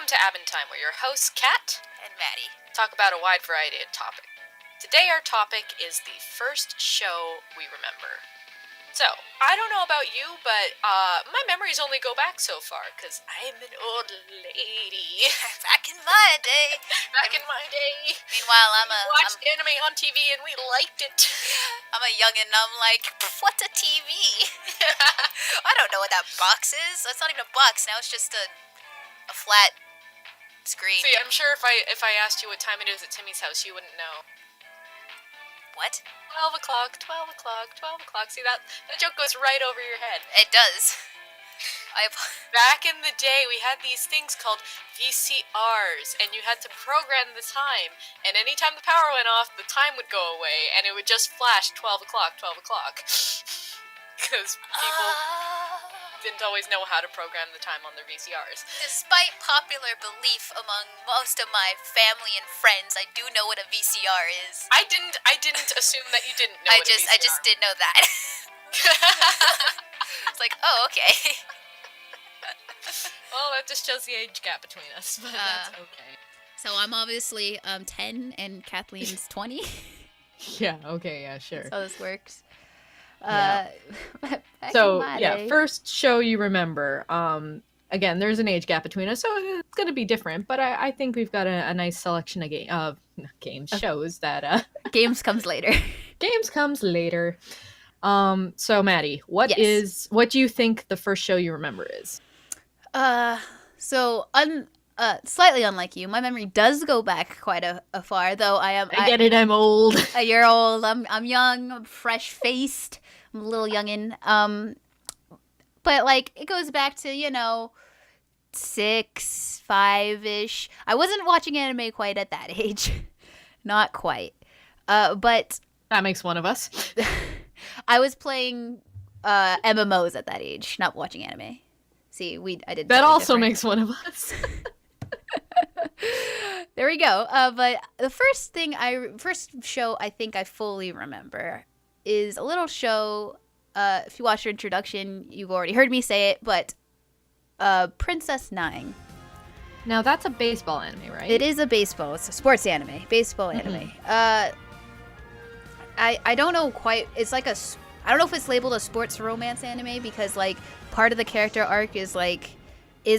Welcome to Abin Time, where your hosts, Kat and Maddie, talk about a wide variety of topics. Today our topic is the first show we remember. So, I don't know about you, but my memories only go back so far, because I'm an old lady. Back in my day. Meanwhile, we watched anime on TV and we liked it. I'm a youngin' and I'm like, what's a TV? I don't know what that box is. That's not even a box. Now it's just a flat screen. See, I'm sure if I asked you what time it is at Timmy's house, you wouldn't know. What? 12 o'clock. See, that joke goes right over your head. It does. Back in the day, we had these things called VCRs, and you had to program the time, and anytime the power went off, the time would go away, and it would just flash 12 o'clock. Because people didn't always know how to program the time on their VCRs. Despite popular belief among most of my family and friends, I do know what a VCR is. I didn't assume that you didn't know what a VCR. I just did know that. It's like, oh, okay. Well, that just shows the age gap between us, but that's okay. So I'm obviously 10 and Kathleen's 20. Yeah, okay, yeah, sure. That's how this works. Yeah. So, yeah, first show you remember. Again, there's an age gap between us, so it's going to be different, but I think we've got a nice selection of shows that... Games comes later. Games comes later. So, Maddie, what do you think the first show you remember is? Slightly unlike you, my memory does go back quite a far, though I get it, I'm old. You're old, I'm young, I'm fresh-faced, I'm a little youngin', but, like, it goes back to, 6, 5-ish. I wasn't watching anime quite at that age. Not quite. But... That makes one of us. I was playing MMOs at that age, not watching anime. See, I did that also different. Makes one of us. There we go. But the first show I think I fully remember is a little show. If you watch your introduction, you've already heard me say it, but Princess Nine. Now that's a baseball anime, right? It is it's a sports anime, baseball anime. I don't know quite. It's like I don't know if it's labeled a sports romance anime because like part of the character arc is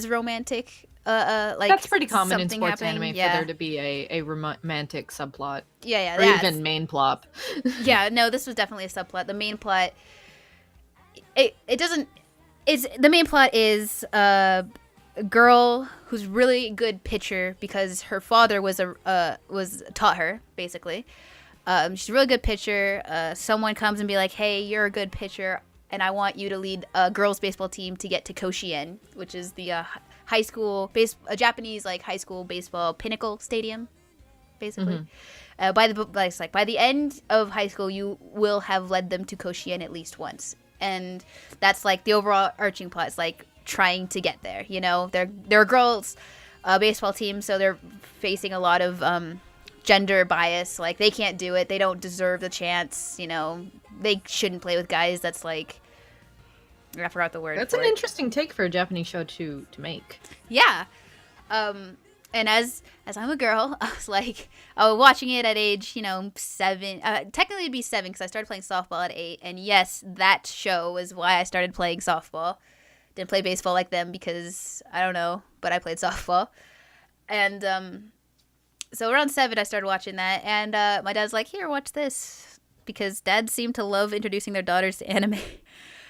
romantic. Like that's pretty common in sports happening. Anime for there to be a romantic subplot. Yeah, or even main plot. Yeah, no, this was definitely a subplot. The main plot, it doesn't. The main plot is a girl who's really good pitcher because her father was taught her basically. She's a really good pitcher. Someone comes and be like, "Hey, you're a good pitcher, and I want you to lead a girls' baseball team to get to Koshien, which is the a Japanese high school baseball pinnacle stadium, basically. Mm-hmm. By the end of high school, you will have led them to Koshien at least once, and that's like the overall arching plot. It's like trying to get there. They're a girls' baseball team, so they're facing a lot of gender bias. Like they can't do it. They don't deserve the chance. They shouldn't play with guys. That's like. I forgot the word. That's an interesting take for a Japanese show to make. Yeah. And as I'm a girl, I was watching it at age, 7. Technically it'd be 7 because I started playing softball at 8. And yes, that show is why I started playing softball. Didn't play baseball like them because, I don't know, but I played softball. And so around 7, I started watching that. And my dad's like, here, watch this. Because dads seem to love introducing their daughters to anime.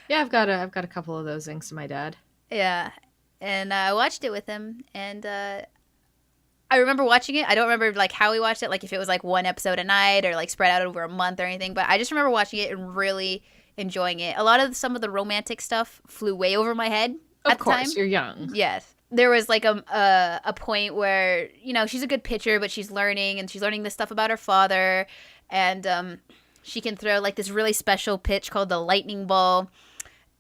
Yeah, I've got a couple of those thanks to my dad. Yeah, and I watched it with him, and I remember watching it. I don't remember how we watched it, if it was one episode a night or spread out over a month or anything. But I just remember watching it and really enjoying it. Some of the romantic stuff flew way over my head at the time. Of course, you're young. Yes. There was a point where she's a good pitcher, but she's learning this stuff about her father, and she can throw this really special pitch called the lightning ball.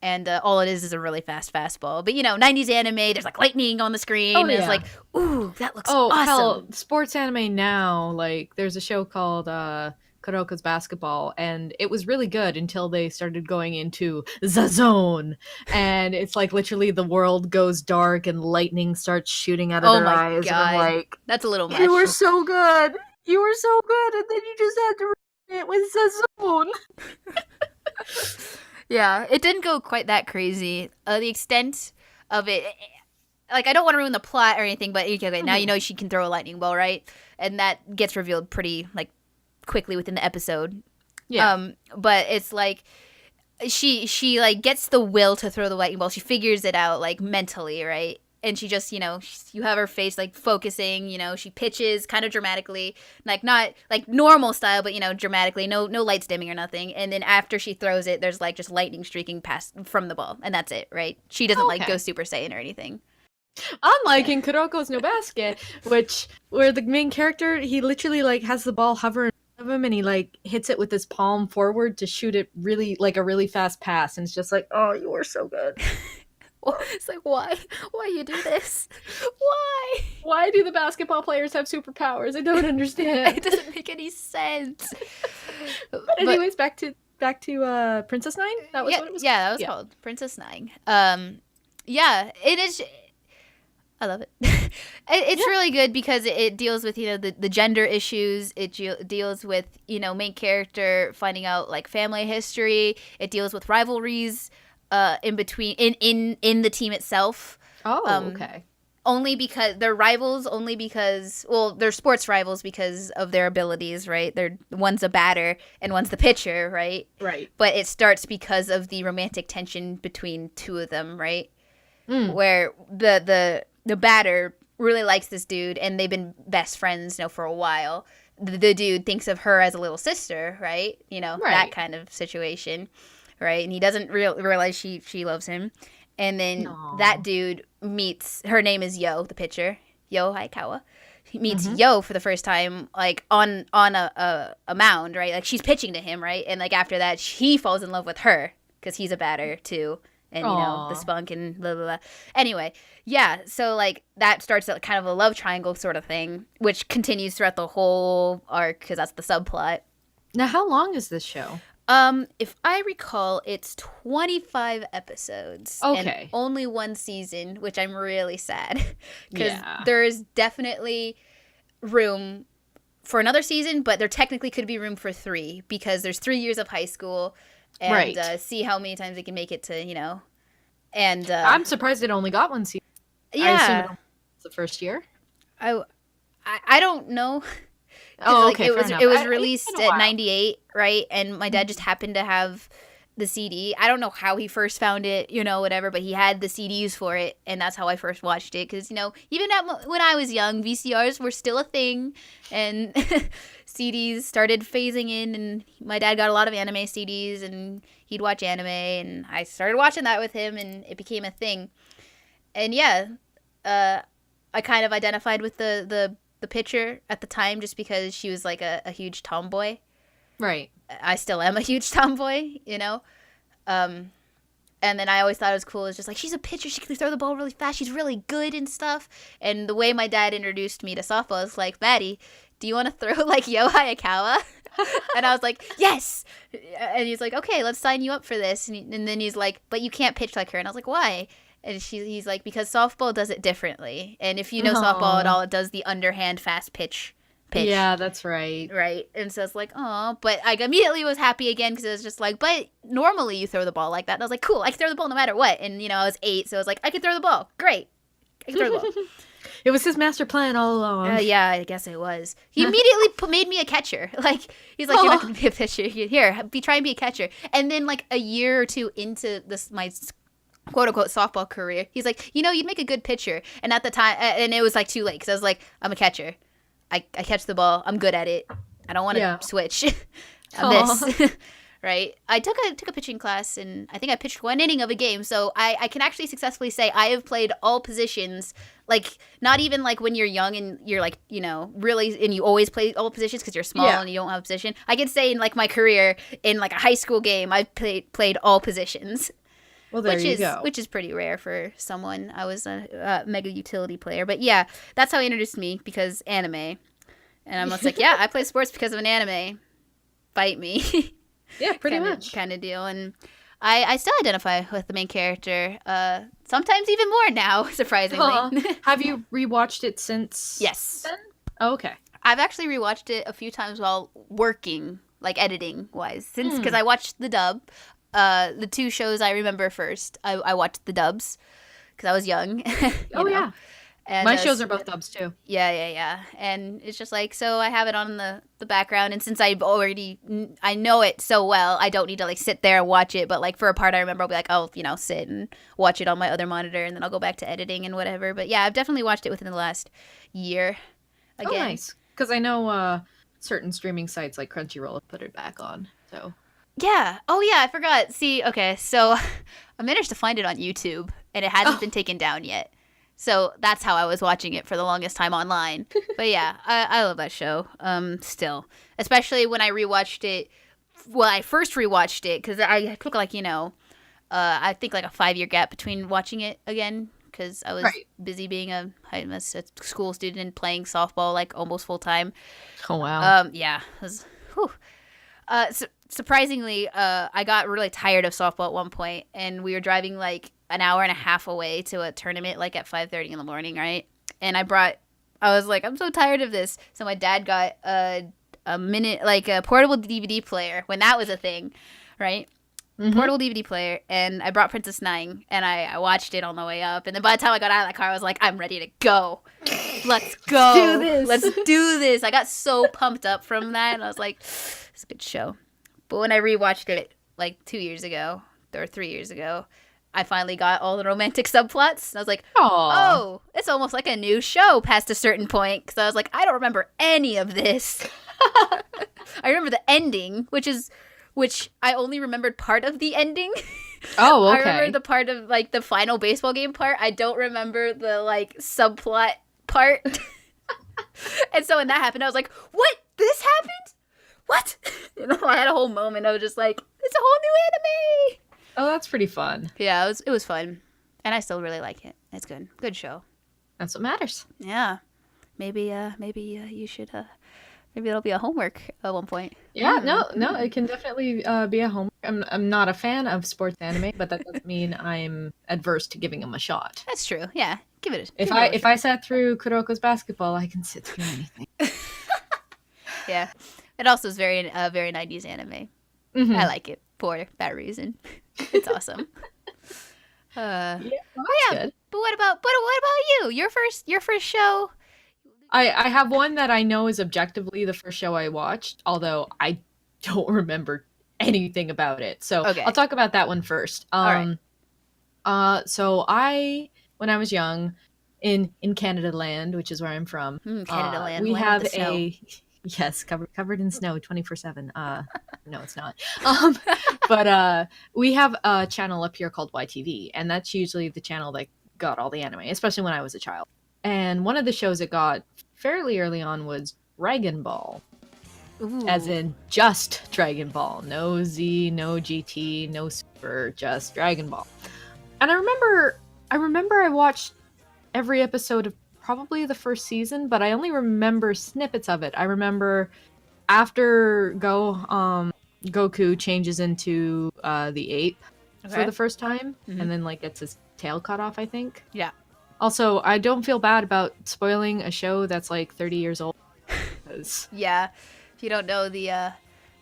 And all it is a really fast fastball. But, 90s anime, there's, lightning on the screen. Oh, and yeah. It's ooh, that looks awesome. Hell, sports anime now, there's a show called Kuroko's basketball, and it was really good until they started going into the zone, and it's like literally the world goes dark and lightning starts shooting out of their eyes. God. And I'm like, that's a little much. You were so good. You were so good, and then you just had to ruin it with the zone. Yeah, it didn't go quite that crazy. The extent of it, like, I don't want to ruin the plot or anything, but okay, now you know she can throw a lightning ball, right? And that gets revealed pretty, like, quickly within the episode. Yeah. But it's like she like gets the will to throw the lightning ball. She figures it out, like, mentally, right? And she just, you know, you have her face, like, focusing, you know, she pitches kind of dramatically, like, not, like, normal style, but, you know, dramatically, no lights dimming or nothing. And then after she throws it, there's, like, just lightning streaking past from the ball. And that's it, right? She doesn't, like, go Super Saiyan or anything. Unlike in Kuroko's No Basket, where the main character, he literally, like, has the ball hover in front of him, and he, like, hits it with his palm forward to shoot it really, like, a really fast pass. And it's just like, oh, you were so good. It's like, why you do this? Why do the basketball players have superpowers? I don't understand. It doesn't make any sense. But anyways, back to Princess Nine. That was what it was. Yeah, that was called Princess Nine. Yeah, it is. I love it. It's really good because it deals with, you know, the gender issues. It deals with, you know, main character finding out, like, family history. It deals with rivalries. In between in the team itself. Okay. Only because they're rivals, they're sports rivals because of their abilities, right? One's a batter and one's the pitcher, right? Right. But it starts because of the romantic tension between two of them, right? Where the batter really likes this dude and they've been best friends, you know, for a while. The dude thinks of her as a little sister, right? You know, that kind of situation. Right, and he doesn't realize she loves him, and then that dude meets. Her name is Yo, the pitcher, Yo Hayakawa. He meets Yo for the first time, like on a mound, right? Like she's pitching to him, right? And like after that, he falls in love with her because he's a batter too, and you know the spunk and blah blah blah. Anyway, yeah, so like that starts a kind of a love triangle sort of thing, which continues throughout the whole arc because that's the subplot. Now, how long is this show? If I recall, it's 25 episodes. Okay. And only one season, which I'm really sad. Because there is definitely room for another season, but there technically could be room for 3 because there's 3 years of high school. And see how many times they can make it to, you know. And I'm surprised it only got one season. Yeah. I assume it's the first year. I don't know. Okay. It was released at 98, right? And my dad just happened to have the CD. I don't know how he first found it, you know, whatever, but he had the CDs for it, and that's how I first watched it. Because, you know, even when I was young, VCRs were still a thing, and CDs started phasing in, and my dad got a lot of anime CDs, and he'd watch anime, and I started watching that with him, and it became a thing. And yeah, I kind of identified with the pitcher at the time just because she was like a huge tomboy. Right. I still am a huge tomboy, you know? And then I always thought it was cool. It's just like, she's a pitcher. She can throw the ball really fast. She's really good and stuff. And the way my dad introduced me to softball is like, Maddie, do you want to throw like Yo Hayakawa? And I was like, yes. And he's like, okay, let's sign you up for this. And then he's like, but you can't pitch like her. And I was like, why? And he's like, because softball does it differently. And if you know softball at all, it does the underhand fast pitch. Yeah, that's right. Right. And so it's like, oh, but I immediately was happy again because it was just like, but normally you throw the ball like that. And I was like, cool, I can throw the ball no matter what. And, you know, I was 8, so I was like, I can throw the ball. Great. I can throw the ball. It was his master plan all along. Yeah, I guess it was. He immediately made me a catcher. Like, he's like, you're not going to be a pitcher. Here, try and be a catcher. And then like a year or 2 into my quote-unquote softball career, he's like, you know, you'd make a good pitcher. And at the time, and it was like too late because I was like, I'm a catcher. I catch the ball. I'm good at it. I don't want to switch on this. Right? I took a pitching class, and I think I pitched 1 inning of a game, so I can actually successfully say I have played all positions, like, not even, like, when you're young and you're, like, you know, really, and you always play all positions because you're small and you don't have a position. I can say in, like, my career, in, like, a high school game, I've played all positions. Well, there you go. Which is pretty rare for someone. I was a mega utility player. But yeah, that's how he introduced me, because anime. And I'm just like, yeah, I play sports because of an anime. spite me. Yeah, pretty much. Kind of deal. And I still identify with the main character. Sometimes even more now, surprisingly. Have you rewatched it since? Yes. Then? Oh, okay. I've actually rewatched it a few times while working, like editing wise, because I watched the dub. The 2 shows I remember first, I watched the dubs because I was young. Yeah. And, my shows are both dubs too. Yeah. And it's just like, so I have it on the background, and since I know it so well, I don't need to like sit there and watch it. But like for a part, I remember I'll be like, oh, sit and watch it on my other monitor, and then I'll go back to editing and whatever. But yeah, I've definitely watched it within the last year. Again. Oh, nice. Because I know certain streaming sites like Crunchyroll have put it back on. So. Yeah. Oh, yeah. I forgot. See, okay. So I managed to find it on YouTube, and it hasn't been taken down yet. So that's how I was watching it for the longest time online. But yeah, I love that show. Still, especially when I rewatched it. Well, I first rewatched it because I took like I think like a 5-year gap between watching it again because I was busy being a school student and playing softball like almost full time. Oh wow. Yeah. It was, whew. Surprisingly, I got really tired of softball at one point, and we were driving like an hour and a half away to a tournament like at 5:30 in the morning, right? And I was like, I'm so tired of this. So my dad got a portable DVD player when that was a thing, right? Mm-hmm. Portable DVD player, and I brought Princess Nine, and I watched it on the way up. And then by the time I got out of that car, I was like, I'm ready to go. Let's go. Do this. Let's do this. I got so pumped up from that, and I was like, it's a good show. But when I rewatched it like 2 years ago or 3 years ago, I finally got all the romantic subplots. I was like, oh, it's almost like a new show past a certain point. Because I was like, I don't remember any of this. I remember the ending, which I only remembered part of the ending. Oh, okay. I remember the part of like the final baseball game part. I don't remember the like subplot part. And so when that happened, I was like, what? This happened? What? I had a whole moment. I was just like, it's a whole new anime. Oh, that's pretty fun. Yeah, it was fun. And I still really like it. It's good. Good show. That's what matters. Yeah. Maybe you should maybe it'll be a homework at one point. Yeah, no, it can definitely be a homework. I'm not a fan of sports anime, but that doesn't mean I'm adverse to giving them a shot. That's true. Yeah. Give it a If I sat through Kuroko's Basketball, I can sit through anything. Yeah. It also is very 90s anime. Mm-hmm. I like it for that reason. It's awesome. Good. But what about you? Your first show? I have one that I know is objectively the first show I watched, although I don't remember anything about it. So okay. I'll talk about that one first. All right. So when I was young, in Canada Land, which is where I'm from, Canada Land, we have yes, covered in snow 24/7. No, it's not. But we have a channel up here called YTV, and that's usually the channel that got all the anime, especially when I was a child. And one of the shows it got fairly early on was Dragon Ball. Ooh. As in just Dragon Ball. No Z, no GT, no Super, just Dragon Ball. And I remember I watched every episode of probably the first season, but I only remember snippets of it. I remember after Goku changes into the ape for the first time, and then like gets his tail cut off, I think. Yeah. Also, I don't feel bad about spoiling a show that's like 30 years old. Yeah. If you don't know the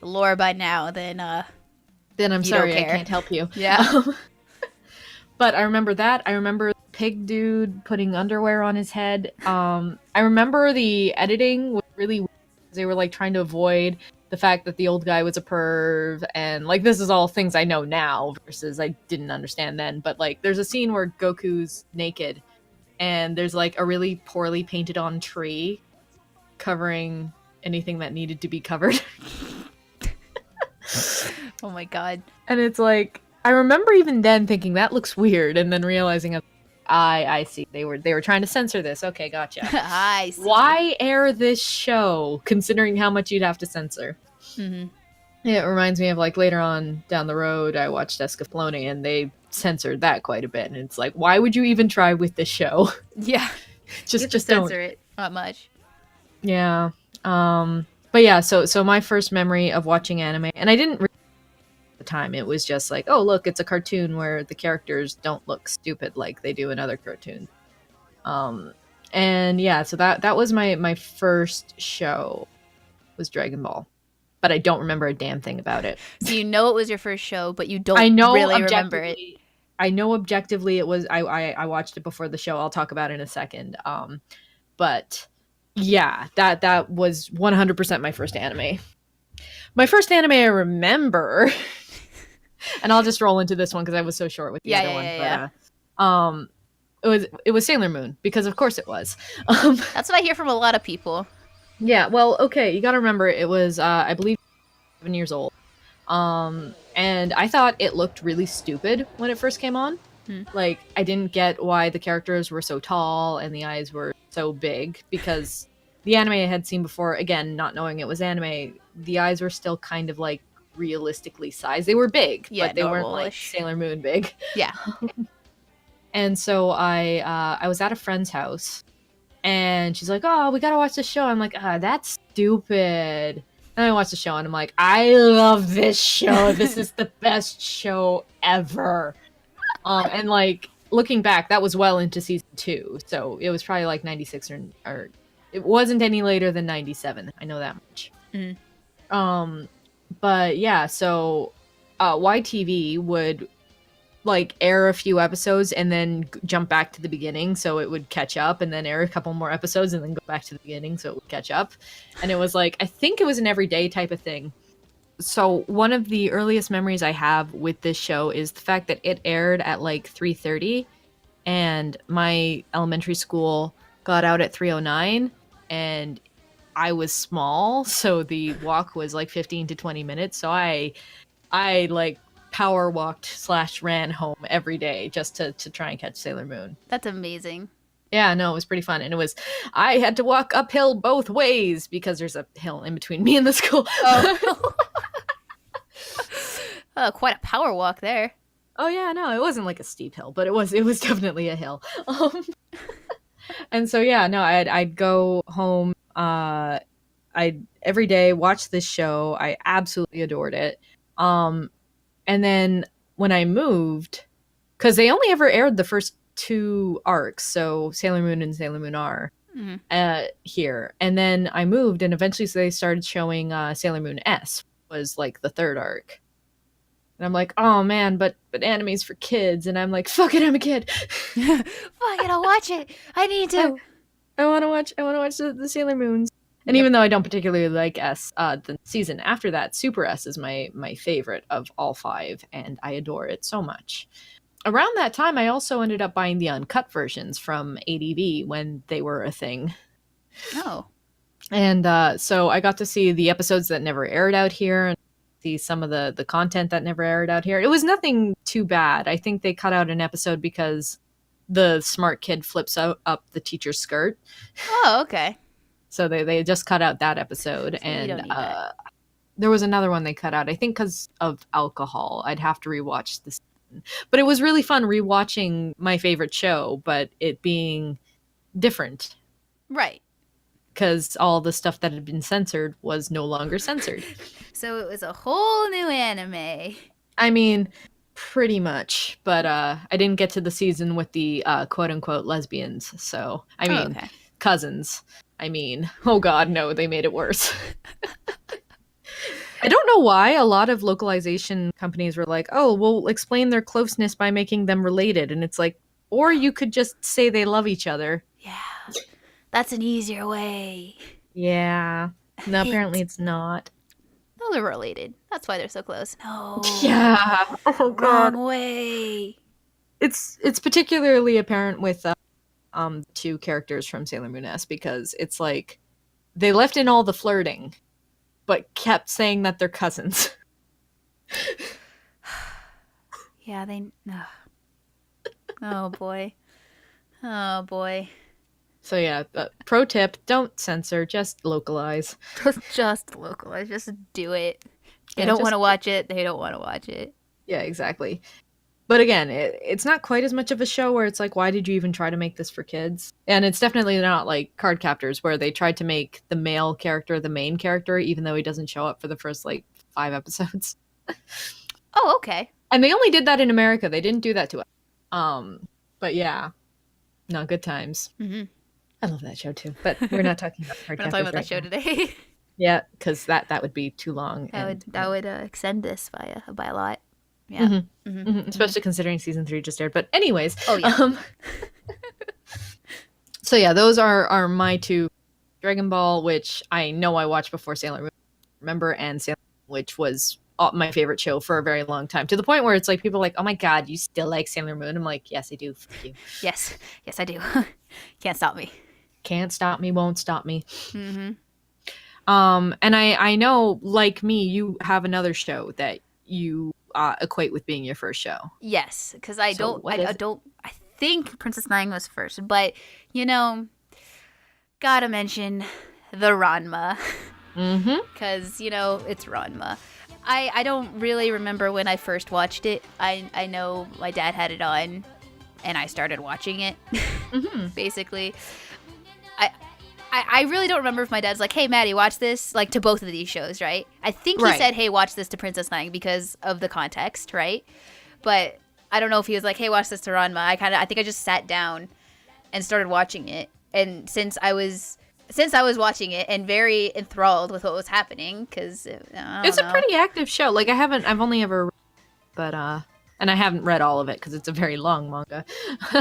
lore by now, then I'm sorry, I can't help you. Yeah. But I remember that. I remember Pig Dude putting underwear on his head. I remember the editing was really weird. They were like trying to avoid the fact that the old guy was a perv, and like this is all things I know now versus I didn't understand then. But like there's a scene where Goku's naked and there's like a really poorly painted on tree covering anything that needed to be covered. Oh my god. And it's like I remember even then thinking that looks weird, and then realizing I see they were trying to censor this. Okay, gotcha. I see. Why air this show considering how much you'd have to censor? Mm-hmm. Yeah, it reminds me of like later on down the road I watched Escaflowne and they censored that quite a bit, and it's like why would you even try with this show? Yeah. just censor don't it. Not much. Yeah. But But yeah, so my first memory of watching anime, and I didn't the time. It was just like, oh look, it's a cartoon where the characters don't look stupid like they do in other cartoons. And yeah, so that was my first show was Dragon Ball. But I don't remember a damn thing about it. So you know it was your first show, but you don't really remember it. I know objectively it was I watched it before the show. I'll talk about it in a second. But yeah, that was 100% my first anime. My first anime I remember and I'll just roll into this one because I was so short with the other one. Yeah. It was Sailor Moon because of course it was. That's what I hear from a lot of people. Yeah, well, okay, you got to remember it was I believe 7 years old. And I thought it looked really stupid when it first came on. Like I didn't get why the characters were so tall and the eyes were so big because the anime I had seen before, again, not knowing it was anime, the eyes were still kind of like realistically sized. They were big, but they weren't like Sailor Moon big. Yeah. And so I was at a friend's house and she's like, oh, we gotta watch this show. I'm like, that's stupid. And I watched the show and I'm like, I love this show. This is the best show ever. And like looking back, that was well into season 2. So it was probably like 96 or it wasn't any later than 97. I know that much. But yeah, so YTV would like air a few episodes and then jump back to the beginning so it would catch up, and then air a couple more episodes and then go back to the beginning so it would catch up. And it was like, I think it was an everyday type of thing. So one of the earliest memories I have with this show is the fact that it aired at like 3:30 and my elementary school got out at 3:09 and I was small, so the walk was like 15 to 20 minutes. So I like power walked / ran home every day just to try and catch Sailor Moon. That's amazing. Yeah, no, it was pretty fun. And I had to walk uphill both ways because there's a hill in between me and the school. Quite a power walk there. Oh yeah, no, it wasn't like a steep hill, but it was definitely a hill. And so yeah, no, I'd go home. I'd every day watch this show. I absolutely adored it. And then when I moved, because they only ever aired the first 2 arcs, so Sailor Moon and Sailor Moon R, here. And then I moved, and eventually they started showing Sailor Moon S, was like the 3rd arc. And I'm like, oh man, but anime's for kids. And I'm like, fuck it, I'm a kid. Fuck it, I'll watch it. I need to. I want to watch the Sailor Moons. And even though I don't particularly like S, the season after that, Super S is my favorite of all 5, and I adore it so much. Around that time, I also ended up buying the uncut versions from ADV when they were a thing. Oh. And so I got to see the episodes that never aired out here, and see some of the content that never aired out here. It was nothing too bad. I think they cut out an episode because the smart kid flips up the teacher's skirt. Oh, okay. So they just cut out that episode, so and there was another one they cut out, I think because of alcohol. I'd have to rewatch this. But it was really fun rewatching my favorite show, but it being different. Right. Because all the stuff that had been censored was no longer censored. So it was a whole new anime. I mean, pretty much. But I didn't get to the season with the quote-unquote lesbians. So, I mean, cousins. I mean, oh god, no, they made it worse. I don't know why a lot of localization companies were like, oh, we'll explain their closeness by making them related. And it's like, or you could just say they love each other. Yeah, that's an easier way. Yeah. No, apparently it's not. No, they're related. That's why they're so close. No. Yeah. Oh god. Wrong way. It's particularly apparent with 2 characters from Sailor Moon S, because it's like they left in all the flirting but kept saying that they're cousins. Yeah, oh boy. So yeah, pro tip, don't censor, just localize. Just localize, just do it. They don't want to watch it, they don't want to watch it. Yeah, exactly. But again, it's not quite as much of a show where it's like, why did you even try to make this for kids? And it's definitely not like Cardcaptors, where they tried to make the male character the main character, even though he doesn't show up for the first like 5 episodes. Oh, okay. And they only did that in America. They didn't do that to us. But yeah, not good times. Mm-hmm. I love that show too. But we're not talking about Cardcaptors. We're not talking about that show today. Yeah, because that would be too long. That would extend this by a lot. Yeah, mm-hmm. Mm-hmm. Mm-hmm. Especially considering season 3 just aired. But anyways, oh yeah. So yeah, those are my 2: Dragon Ball, which I know I watched before Sailor Moon, remember, and Sailor Moon, which was my favorite show for a very long time, to the point where it's like people are like, oh my god, you still like Sailor Moon? I'm like, yes, I do. Fuck you. Yes, I do. Can't stop me. Can't stop me. Won't stop me. Mm-hmm. And I know, like me, you have another show that you equate with being your first show. Yes, because I think Princess Nine was first, but gotta mention the Ranma. Mm-hmm. Because it's Ranma. I don't really remember when I first watched it. I know my dad had it on, and I started watching it. Mm-hmm. Basically, I really don't remember if my dad's like, hey, Maddie, watch this, like, to both of these shows, right? I think he said, hey, watch this to Princess Nine because of the context, right? But I don't know if he was like, hey, watch this to Ranma. I think I just sat down and started watching it. And since I was watching it and very enthralled with what was happening, because it's a pretty active show. Like, I've only ever, but, and I haven't read all of it because it's a very long manga.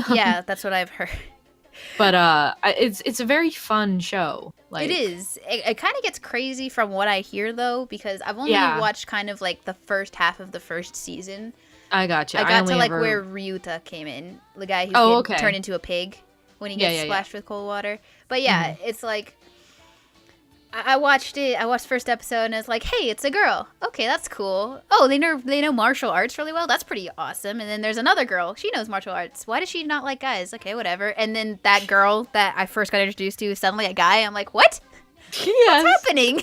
Yeah, that's what I've heard. But it's a very fun show. Like, it is. It kind of gets crazy from what I hear, though, because I've only watched kind of like the first half of the first season. I gotcha. I got to like where Ryuta came in, the guy who can turn into a pig when he gets splashed with cold water. But yeah, it's like I watched it. I watched the first episode, and it's like, hey, it's a girl. Okay, that's cool. Oh, they know martial arts really well. That's pretty awesome. And then there's another girl. She knows martial arts. Why does she not like guys? Okay, whatever. And then that girl that I first got introduced to is suddenly a guy. I'm like, what? Yes. What's happening?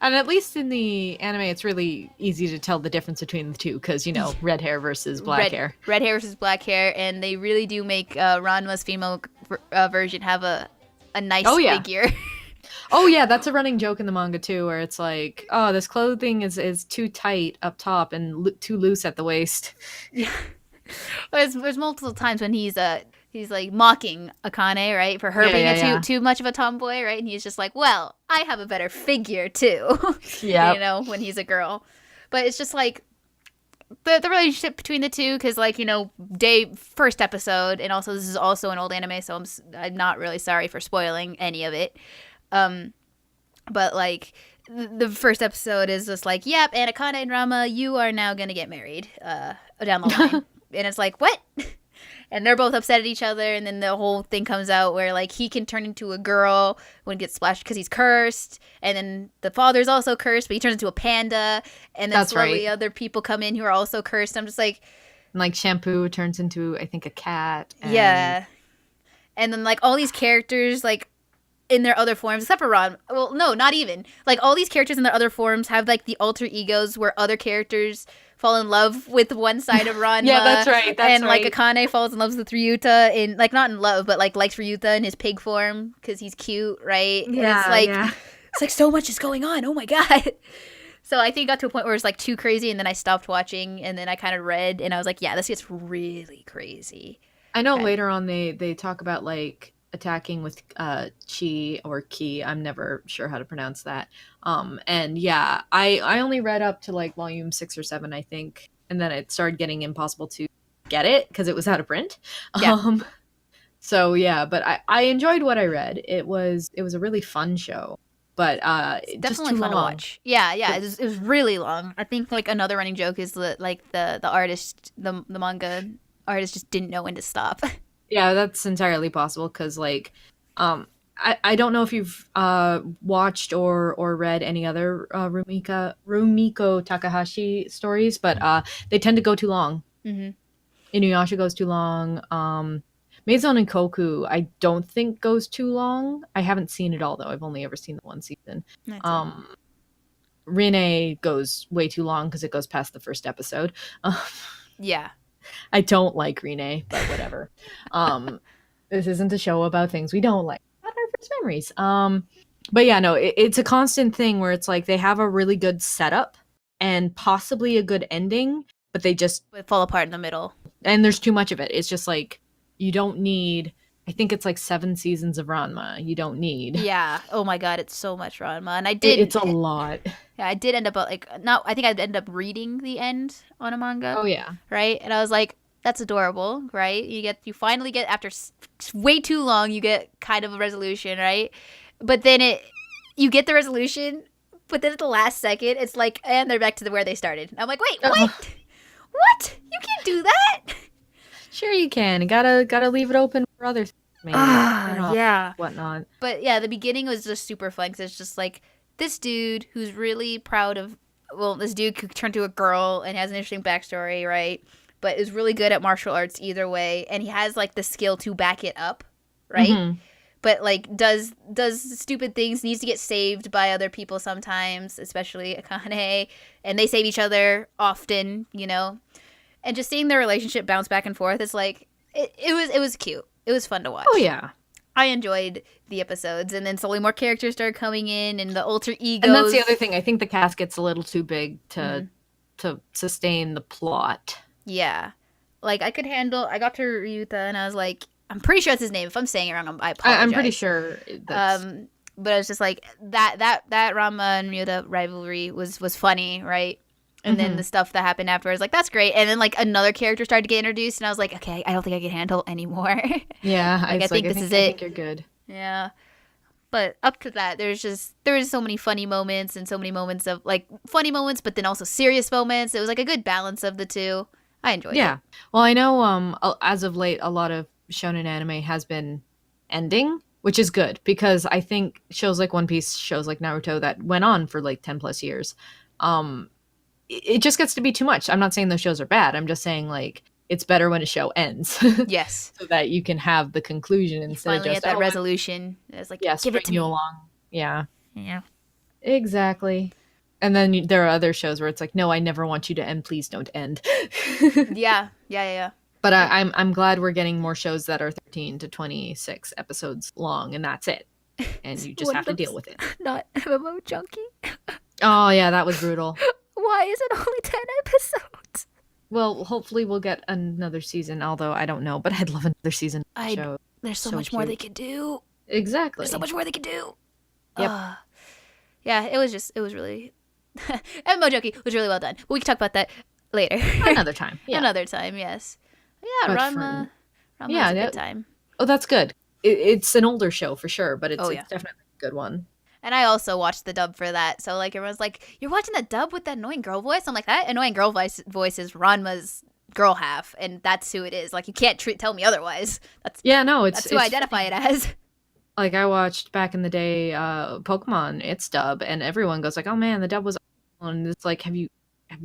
And at least in the anime, it's really easy to tell the difference between the two because, red hair versus black hair. Red hair versus black hair. And they really do make Ranma's female version have a nice figure. Oh, yeah, that's a running joke in the manga, too, where it's like, oh, this clothing is too tight up top and too loose at the waist. Yeah. There's multiple times when he's like mocking Akane, right, for her being too much of a tomboy, right? And he's just like, well, I have a better figure, too. Yeah. When he's a girl. But it's just like the relationship between the two, because like, first episode, and also this is also an old anime, so I'm not really sorry for spoiling any of it. But like the first episode is just like, yep, Akane and Ranma, you are now gonna get married down the line. And it's like, what? And they're both upset at each other, and then the whole thing comes out where like he can turn into a girl when he gets splashed because he's cursed, and then the father's also cursed, but he turns into a panda, and then slowly other people come in who are also cursed. I'm just like Shampoo turns into, I think, a cat. Yeah. And then like all these characters like in their other forms, except for Ron. Well, no, not even. Like, all these characters in their other forms have, like, the alter egos where other characters fall in love with one side of Ranma. Yeah, that's right. Like, Akane falls in love with Ryuta in, like, not in love, but, like, likes Ryuta in his pig form because he's cute, right? Yeah, and it's like so much is going on. Oh, my God. So I think it got to a point where it was, like, too crazy, and then I stopped watching, and then I kind of read, and I was like, yeah, this gets really crazy. I know later on they talk about, like, attacking with chi or ki. I'm never sure how to pronounce that. And yeah, I only read up to like volume 6 or 7, I think, and then it started getting impossible to get it because it was out of print. Yeah. So yeah, but I enjoyed what I read. It was a really fun show, but it's definitely fun to watch. Yeah, it was really long. I think like another running joke is that like the artist, the manga artist just didn't know when to stop. Yeah, that's entirely possible because, like, I don't know if you've watched or read any other Rumiko Takahashi stories, but they tend to go too long. Mm-hmm. Inuyasha goes too long. Maison and Koku, I don't think goes too long. I haven't seen it all, though. I've only ever seen the one season. Rinne goes way too long because it goes past the first episode. Yeah. I don't like Rene, but whatever. This isn't a show about things we don't like. Not our first memories. But yeah, no, it's a constant thing where it's like they have a really good setup and possibly a good ending, but they just fall apart in the middle. And there's too much of it. It's just like you don't need. I think it's like 7 seasons of Ranma. You don't need. Yeah. Oh my god, it's so much Ranma, and I did. It's a lot. Yeah, I did end up like not. I think I ended up reading the end on a manga. Oh yeah. Right, and I was like, that's adorable, right? You finally get after way too long, you get kind of a resolution, right? But then you get the resolution, but then at the last second, it's like, and they're back to where they started. I'm like, wait, what? What? You can't do that. Sure you can. You gotta leave it open for others. Yeah. Whatnot. But yeah, the beginning was just super fun because it's just like this dude who's really proud of, well, this dude who turned to a girl and has an interesting backstory, right? But is really good at martial arts either way, and he has like the skill to back it up, right? Mm-hmm. But like does stupid things, needs to get saved by other people sometimes, especially Akane, and they save each other often, you know. And just seeing their relationship bounce back and forth is like it was cute. It was fun to watch. Oh yeah. I enjoyed the episodes, and then slowly more characters started coming in, and the alter egos. And that's the other thing. I think the cast gets a little too big to sustain the plot. Yeah, like I got to Ryuta, and I was like, I'm pretty sure that's his name. If I'm saying it wrong, I apologize. I'm pretty sure. But I was just like that Ranma and Ryuta rivalry was funny, right? And then the stuff that happened afterwards, like, that's great. And then, like, another character started to get introduced, and I was like, okay, I don't think I can handle anymore. Yeah, I think this is it. I think you're good. Yeah. But up to that, there was so many funny moments and so many moments of, like, funny moments, but then also serious moments. It was, like, a good balance of the two. I enjoyed it. Yeah. Well, I know as of late, a lot of shonen anime has been ending, which is good, because I think shows like One Piece, shows like Naruto that went on for, like, 10 plus years, it just gets to be too much. I'm not saying those shows are bad. I'm just saying, like, it's better when a show ends. Yes. So that you can have the conclusion instead of just get that resolution. It's like, give it to me along. Yeah. Yeah. Exactly. And then there are other shows where it's like, no, I never want you to end. Please don't end. Yeah. But I'm glad we're getting more shows that are 13 to 26 episodes long, and that's it. And you just have to deal with it. Not MMO Junkie. Oh yeah, that was brutal. Why is it only 10 episodes? Well, hopefully we'll get another season, although I don't know, but I'd love another season. There's so much more they could do. Exactly. There's so much more they could do. Yep. Yeah, it was really... MMO Junkie was really well done. But we can talk about that later. Another time. Yeah. Another time, yes. Yeah, Ranma was a good time. Oh, that's good. It's an older show for sure, but it's definitely a good one. And I also watched the dub for that. So, like, everyone's like, you're watching the dub with that annoying girl voice? I'm like, that annoying girl voice is Ranma's girl half, and that's who it is. Like, you can't tell me otherwise. That's who I identify it as. Like, I watched back in the day Pokemon, its dub, and everyone goes like, oh man, the dub was awful. And it's like, have you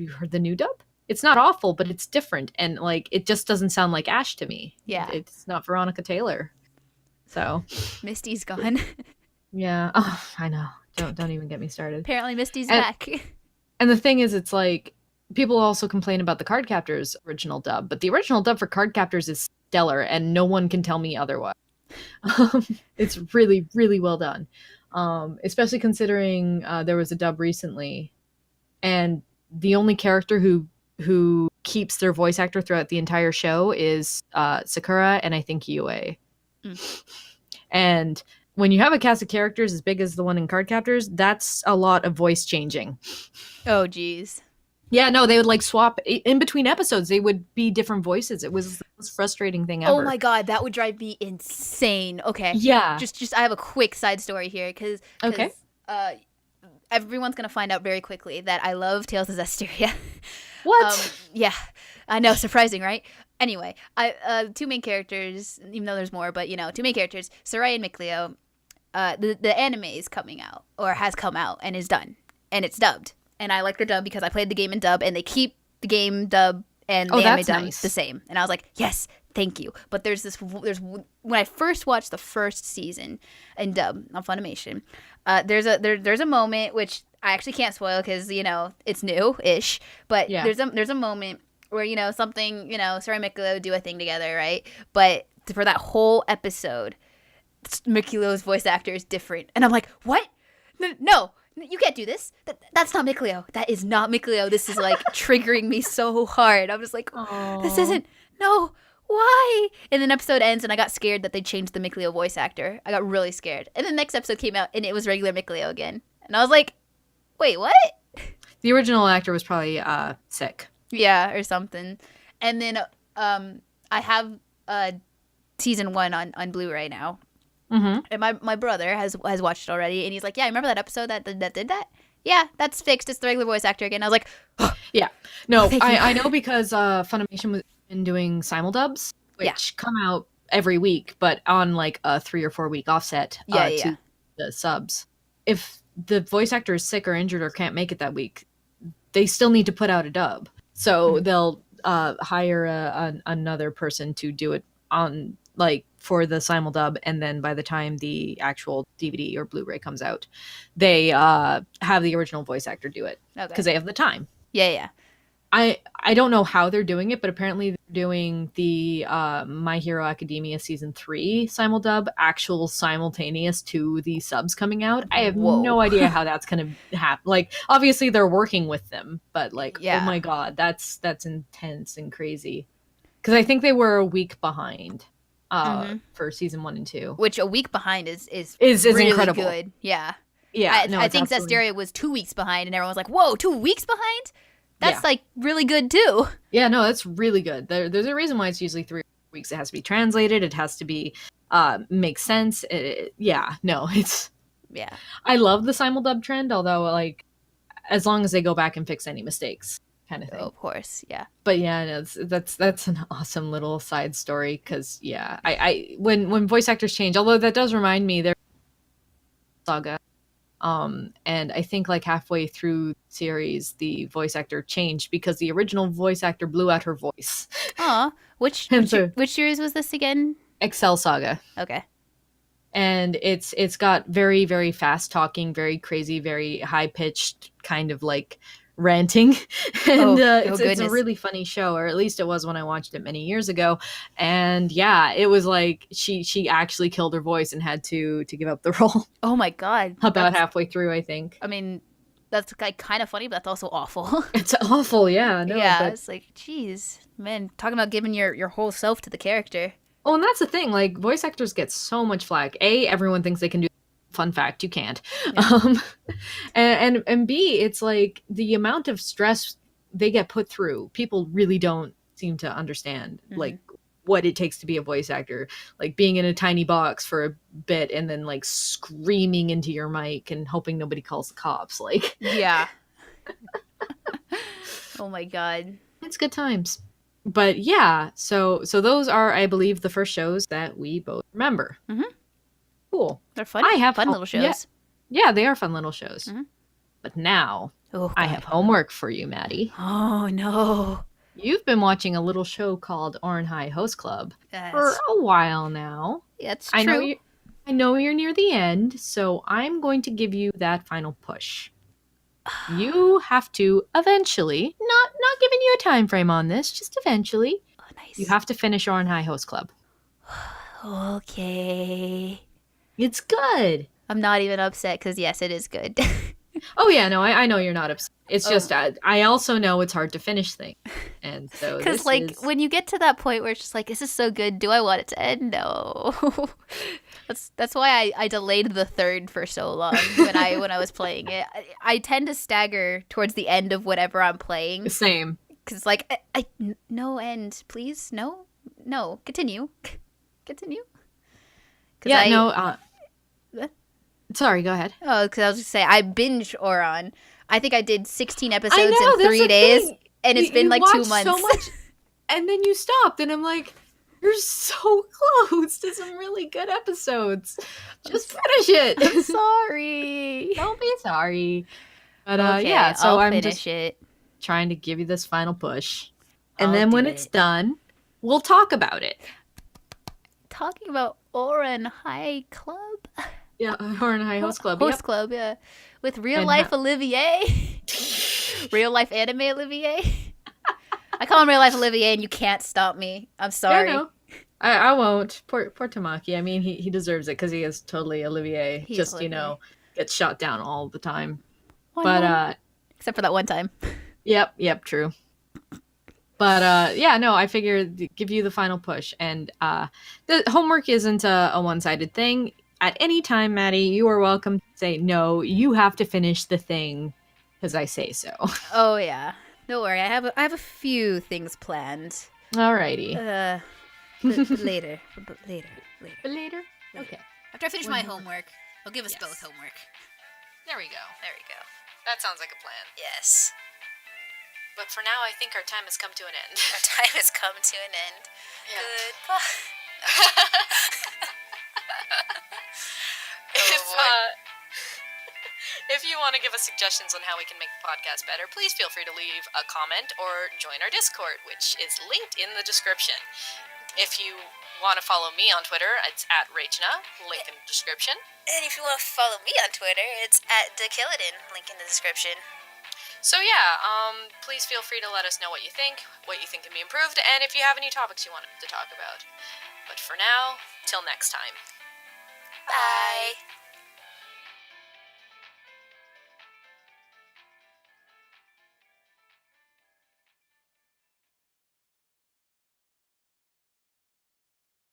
heard the new dub? It's not awful, but it's different, and, like, it just doesn't sound like Ash to me. Yeah. It's not Veronica Taylor. So. Misty's gone. Yeah. Oh, I know. Don't even get me started. Apparently Misty's back. And the thing is, it's like, people also complain about the Cardcaptors original dub, but the original dub for Cardcaptors is stellar, and no one can tell me otherwise. It's really, really well done. Especially considering there was a dub recently, and the only character who keeps their voice actor throughout the entire show is Sakura and I think Yue. And when you have a cast of characters as big as the one in Cardcaptors, that's a lot of voice changing. Oh, geez. Yeah, no, they would, like, swap in between episodes. They would be different voices. It was the most frustrating thing ever. Oh my god, that would drive me insane. Okay. Yeah. Just I have a quick side story here because everyone's gonna find out very quickly that I love Tales of Zestiria. What? Yeah, I know, surprising, right? Anyway, two main characters, even though there's more, but two main characters, Sarai and Mikleo. The anime is coming out, or has come out, and is done, and it's dubbed. And I like the dub because I played the game in dub, and they keep the game dub and the anime dub the same. And I was like, yes, thank you. But there's when I first watched the first season in dub on Funimation, there's a moment which I actually can't spoil because it's new-ish, but there's a moment where, you know, something, you know, Sarah and Mikilo do a thing together, right? But for that whole episode, Mikilo's voice actor is different. And I'm like, what? No, you can't do this. That's not Mikilo. That is not Mikilo. This is like triggering me so hard. I'm just like, this isn't, no, why? And then episode ends and I got scared that they changed the Mikilo voice actor. I got really scared. And then the next episode came out and it was regular Mikilo again. And I was like, wait, what? The original actor was probably sick. Yeah, or something. And then I have season 1 on Blu-ray now. Mm-hmm. And my brother has watched it already, and he's like, yeah, remember that episode that did that? Yeah, that's fixed. It's the regular voice actor again. I was like, yeah. No, I know because Funimation was been doing simuldubs, which come out every week, but on like a 3 or 4 week offset to the subs. If the voice actor is sick or injured or can't make it that week, they still need to put out a dub. So they'll hire another person to do it on like for the simuldub, and then by the time the actual DVD or Blu-ray comes out, they have the original voice actor do it because they have the time. Yeah. I don't know how they're doing it, but apparently they're doing the My Hero Academia season 3 simuldub actual simultaneous to the subs coming out. I have no idea how that's gonna happen. Like, obviously they're working with them, but like, oh my god, that's intense and crazy. Because I think they were a week behind for season 1 and 2, which a week behind is really incredible. Good. Yeah. I think Zestiria was 2 weeks behind, and everyone was like, "Whoa, 2 weeks behind? That's like really good too." Yeah, no, that's really good. There's a reason why it's usually 3 weeks. It has to be translated. It has to be make sense. I love the simuldub trend, although like as long as they go back and fix any mistakes, kind of thing. Oh, of course, yeah. But yeah, no, that's an awesome little side story because I when voice actors change, although that does remind me there Saga. And I think like halfway through the series, the voice actor changed because the original voice actor blew out her voice. Which series was this again? Excel Saga. Okay. And it's got very, very fast talking, very crazy, very high pitched kind of like ranting. And it's a really funny show, or at least it was when I watched it many years ago. And yeah, it was like she actually killed her voice and had to give up the role. Oh my god. About halfway through, I think. I mean, that's like kind of funny, but that's also awful. It's awful, yeah. No, yeah, it's like, geez, man, talking about giving your whole self to the character. Oh, and that's the thing, like voice actors get so much flack. A, everyone thinks they can do. Fun fact, you can't. Yeah. And B, it's like the amount of stress they get put through, people really don't seem to understand like what it takes to be a voice actor, like being in a tiny box for a bit and then like screaming into your mic and hoping nobody calls the cops. Like, yeah. Oh my god, it's good times. But yeah, so those are, I believe, the first shows that we both remember. Cool. They're fun. I have fun little shows. Yeah, they are fun little shows. But now I have homework for you, Maddie. Oh no. You've been watching a little show called Ouran High Host Club for a while now. That's true. I know you're near the end, so I'm going to give you that final push. You have to eventually, not giving you a time frame on this, just eventually. Oh, nice. You have to finish Ouran High Host Club. Okay. It's good. I'm not even upset because yes, it is good. Oh yeah, no, I know you're not upset. It's just I also know it's hard to finish things, and so because like when you get to that point where it's just like, this is so good, do I want it to end? No. That's why I delayed the third for so long when I was playing it. I tend to stagger towards the end of whatever I'm playing. Same. Because like no end, please, no, continue. Yeah, sorry, go ahead. Oh, because I was just say I binge Ouran. I think I did 16 episodes in 3 days, and it's been like 2 months. So much, and then you stopped, and I'm like, you're so close to some really good episodes. Just finish it. I'm sorry. Don't be sorry. But okay, yeah, so I'm just trying to give you this final push, and I'll then when it's done, we'll talk about it. Talking about Ouran High Club. Yeah, Ouran High Host Club. Club, yeah. With real life Olivier. Real life anime Olivier. I Come on, real life Olivier, and you can't stop me. I'm sorry. Yeah, no. I won't. Poor Tamaki. I mean, he deserves it because he is totally Olivier. He's Just, Olivier. gets shot down all the time. But except for that one time. Yep, true. But yeah, no, I figured give you the final push. And the homework isn't a one-sided thing. At any time, Maddie, you are welcome to say, no, you have to finish the thing because I say so. Oh, yeah. Don't worry. I have a few things planned. Alrighty. But later. But later. But later? Okay. After I finish my homework, I'll give us both homework. There we go. There we go. That sounds like a plan. Yes. But for now, I think our time has come to an end. Our time has come to an end. Yeah. Goodbye. If you want to give us suggestions on how we can make the podcast better, please feel free to leave a comment or join our Discord, which is linked in the description. If you want to follow me on Twitter, it's at Rachna, link in the description. And if you want to follow me on Twitter, it's at DeKilladin, link in the description. So yeah, please feel free to let us know what you think can be improved, and if you have any topics you want to talk about. But for now, till next time. Bye.